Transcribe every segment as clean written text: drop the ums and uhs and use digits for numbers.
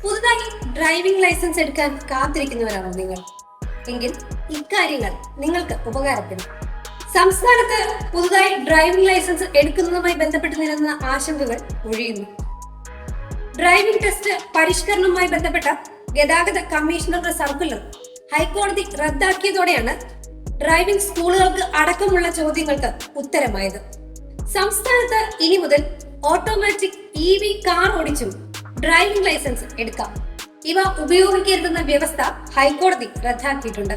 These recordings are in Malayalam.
പുതുതായി ഡ്രൈവിംഗ് ലൈസൻസ് എടുക്കാൻ കാത്തിരിക്കുന്നവരാണോ നിങ്ങൾ? എങ്കിൽ ഇക്കാര്യങ്ങൾ നിങ്ങൾക്ക് ഉപകാരപ്പെടും. സംസ്ഥാനത്ത് പുതുതായി ഡ്രൈവിംഗ് ലൈസൻസ് എടുക്കുന്നതുമായി ബന്ധപ്പെട്ട് നിലനിന്ന ആശങ്കകൾ ഒഴിയുന്നു. ഡ്രൈവിംഗ് ടെസ്റ്റ് പരിഷ്കരണവുമായി ബന്ധപ്പെട്ട ഗതാഗത കമ്മീഷണറുടെ സർക്കുലർ ഹൈക്കോടതി റദ്ദാക്കിയതോടെയാണ് ഡ്രൈവിംഗ് സ്കൂളുകൾക്ക് അടക്കമുള്ള ചോദ്യങ്ങൾക്ക് ഉത്തരമായത്. സംസ്ഥാനത്ത് ഇനി മുതൽ ഓട്ടോമാറ്റിക് EV കാർ ഓടിച്ചും ഡ്രൈവിംഗ് ലൈസൻസ് എടുക്കാം. ഇവ ഉപയോഗിക്കരുതെന്ന വ്യവസ്ഥ ഹൈക്കോടതി റദ്ദാക്കിയിട്ടുണ്ട്.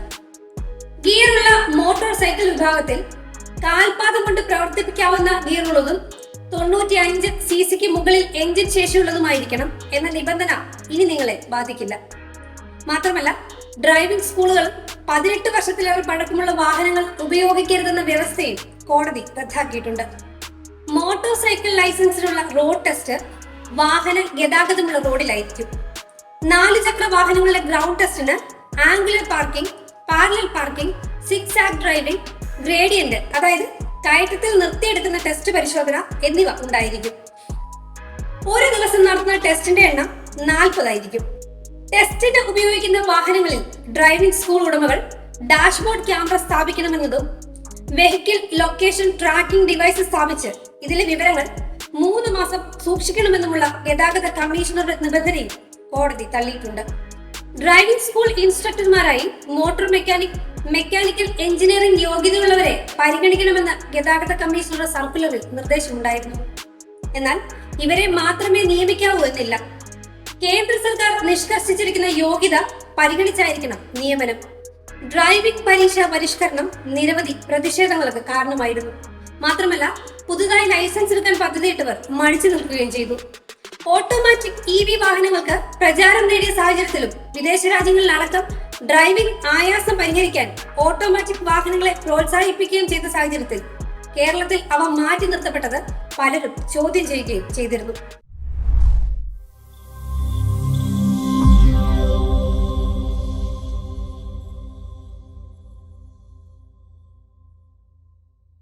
ഗിയറുള്ള മോട്ടോർ സൈക്കിൾ വിഭാഗത്തിൽ കാൽപാദം കൊണ്ട് പ്രവർത്തിപ്പിക്കാവുന്ന ഗിയറുള്ളതും 95 cc മുകളിൽ എഞ്ചിൻ ശേഷിയുള്ളതുമായിരിക്കണം എന്ന നിബന്ധന ഇനി നിങ്ങളെ ബാധിക്കില്ല. മാത്രമല്ല, ഡ്രൈവിംഗ് സ്കൂളുകൾ 18 വർഷത്തിലേറെ പഴക്കമുള്ള വാഹനങ്ങൾ ഉപയോഗിക്കരുതെന്ന വ്യവസ്ഥയും കോടതി റദ്ദാക്കിയിട്ടുണ്ട്. മോട്ടോർ സൈക്കിൾ ലൈസൻസിനുള്ള റോഡ് ടെസ്റ്റ് വാഹന ഗതാഗതമുള്ള റോഡിലായിരിക്കും. 4 ചക്ര വാഹനങ്ങളുടെ ഗ്രൗണ്ട് ടെസ്റ്റിന് angular parking, parallel parking, zigzag driving, gradient അതായത് കയറ്റത്തിൽ നിർത്തിയെടുക്കുന്ന ടെസ്റ്റ് പരിശോധന എന്നിവ ഉണ്ടായിരിക്കും. ഒരു ദിവസം നടത്തുന്ന ടെസ്റ്റിന്റെ എണ്ണം 40 ആയിരിക്കും. ടെസ്റ്റിന് ഉപയോഗിക്കുന്ന വാഹനങ്ങളിൽ ഡ്രൈവിംഗ് സ്കൂൾ ഉടമകൾ ഡാഷ്ബോർഡ് ക്യാമറ സ്ഥാപിക്കണമെന്നതും വെഹിക്കിൾ ലൊക്കേഷൻ ട്രാക്കിംഗ് ഡിവൈസ് സ്ഥാപിച്ച് ഇതിലെ വിവരങ്ങൾ 3 മാസം സൂക്ഷിക്കണമെന്നുമുള്ള ഗതാഗത കമ്മീഷണറുടെ നിബന്ധനയും കോടതി തള്ളിയിട്ടുണ്ട്. ഡ്രൈവിംഗ് സ്കൂൾ ഇൻസ്ട്രക്ടർമാരായി മോട്ടോർ മെക്കാനിക്കൽ എഞ്ചിനീയറിംഗ് യോഗ്യതയുള്ളവരെ പരിഗണിക്കണമെന്ന് ഗതാഗത കമ്മീഷണറുടെ സർക്കുലറിൽ നിർദ്ദേശമുണ്ടായിരുന്നു. എന്നാൽ ഇവരെ മാത്രമേ നിയമിക്കാവൂ എന്നില്ല. കേന്ദ്ര സർക്കാർ നിഷ്കർഷിച്ചിരിക്കുന്ന യോഗ്യത പരിഗണിച്ചായിരിക്കണം നിയമനം. ഡ്രൈവിംഗ് പരീക്ഷ പരിഷ്കരണം നിരവധി പ്രതിഷേധങ്ങൾക്ക് കാരണമായിരുന്നു. മാത്രമല്ല, പുതുതായി ലൈസൻസ് എടുക്കാൻ പദ്ധതിയിട്ടവർ മടിച്ചു നിൽക്കുകയും ചെയ്തു. ഓട്ടോമാറ്റിക് EV വാഹനങ്ങൾക്ക് പ്രചാരം നേടിയ സാഹചര്യത്തിലും വിദേശ രാജ്യങ്ങളിലടക്കം ഡ്രൈവിംഗ് ആയാസം പരിഹരിക്കാൻ ഓട്ടോമാറ്റിക് വാഹനങ്ങളെ പ്രോത്സാഹിപ്പിക്കുകയും ചെയ്ത സാഹചര്യത്തിൽ കേരളത്തിൽ അവ മാറ്റി നിർത്തപ്പെട്ടത് പലരും ചോദ്യം ചെയ്യുകയും ചെയ്തിരുന്നു.